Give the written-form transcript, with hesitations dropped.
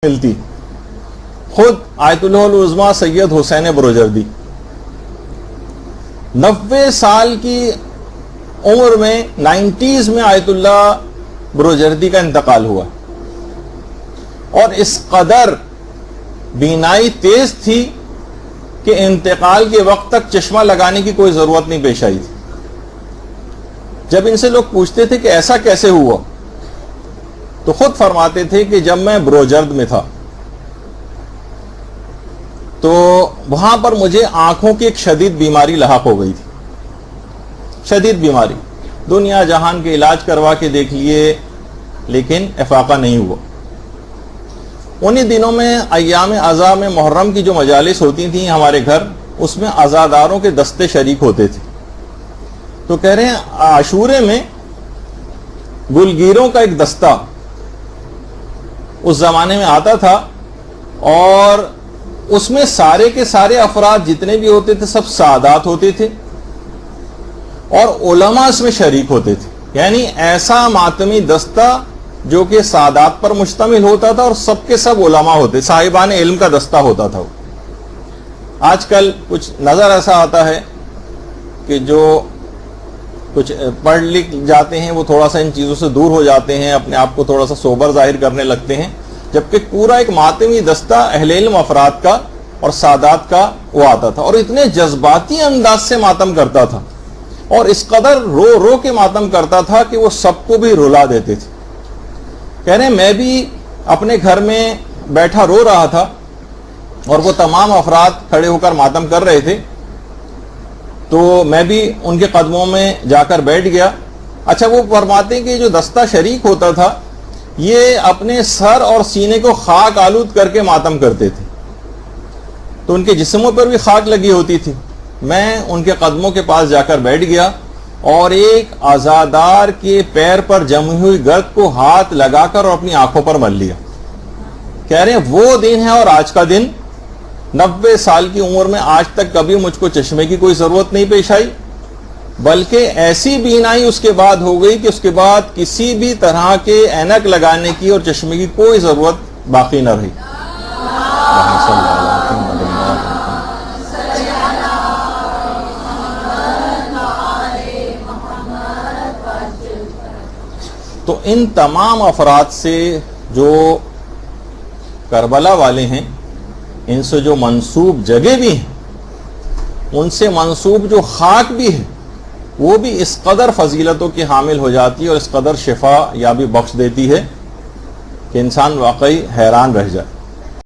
ملتی. خود آیت اللہ العظمیٰ سید حسین بروجردی 90 سال کی عمر میں 90s میں آیت اللہ بروجردی کا انتقال ہوا اور اس قدر بینائی تیز تھی کہ انتقال کے وقت تک چشمہ لگانے کی کوئی ضرورت نہیں پیش آئی تھی. جب ان سے لوگ پوچھتے تھے کہ ایسا کیسے ہوا تو خود فرماتے تھے کہ جب میں بروجرد میں تھا تو وہاں پر مجھے آنکھوں کی ایک شدید بیماری لاحق ہو گئی تھی. شدید بیماری, دنیا جہان کے علاج کروا کے دیکھ لیے لیکن افاقہ نہیں ہوا. انہی دنوں میں ایام عزا میں محرم کی جو مجالس ہوتی تھیں ہمارے گھر, اس میں عزاداروں کے دستے شریک ہوتے تھے. تو کہہ رہے ہیں عاشورے میں گلگیروں کا ایک دستہ اس زمانے میں آتا تھا اور اس میں سارے کے سارے افراد جتنے بھی ہوتے تھے سب سعادات ہوتے تھے اور علماء اس میں شریک ہوتے تھے. یعنی ایسا ماتمی دستہ جو کہ سعادات پر مشتمل ہوتا تھا اور سب کے سب علماء ہوتے, صاحبان علم کا دستہ ہوتا تھا. آج کل کچھ نظر ایسا آتا ہے کہ جو کچھ پڑھ لکھ جاتے ہیں وہ تھوڑا سا ان چیزوں سے دور ہو جاتے ہیں, اپنے آپ کو تھوڑا سا سوبر ظاہر کرنے لگتے ہیں, جبکہ پورا ایک ماتمی دستہ اہل علم افراد کا اور سادات کا وہ آتا تھا اور اتنے جذباتی انداز سے ماتم کرتا تھا اور اس قدر رو رو کے ماتم کرتا تھا کہ وہ سب کو بھی رلا دیتے تھے. کہہ رہے ہیں میں بھی اپنے گھر میں بیٹھا رو رہا تھا اور وہ تمام افراد کھڑے ہو کر ماتم کر رہے تھے تو میں بھی ان کے قدموں میں جا کر بیٹھ گیا. اچھا, وہ فرماتے ہیں کہ جو دستہ شریک ہوتا تھا یہ اپنے سر اور سینے کو خاک آلود کر کے ماتم کرتے تھے تو ان کے جسموں پر بھی خاک لگی ہوتی تھی. میں ان کے قدموں کے پاس جا کر بیٹھ گیا اور ایک عزادار کے پیر پر جمی ہوئی گرد کو ہاتھ لگا کر اور اپنی آنکھوں پر مل لیا. کہہ رہے ہیں وہ دن ہے اور آج کا دن, 90 سال کی عمر میں آج تک کبھی مجھ کو چشمے کی کوئی ضرورت نہیں پیش آئی, بلکہ ایسی بینائی اس کے بعد ہو گئی کہ اس کے بعد کسی بھی طرح کے اینک لگانے کی اور چشمے کی کوئی ضرورت باقی نہ رہی. تو ان تمام افراد سے جو کربلا والے ہیں, ان سے جو منسوب جگہ بھی ہیں, ان سے منسوب جو خاک بھی ہے, وہ بھی اس قدر فضیلتوں کی حامل ہو جاتی ہے اور اس قدر شفا یا بھی بخش دیتی ہے کہ انسان واقعی حیران رہ جائے.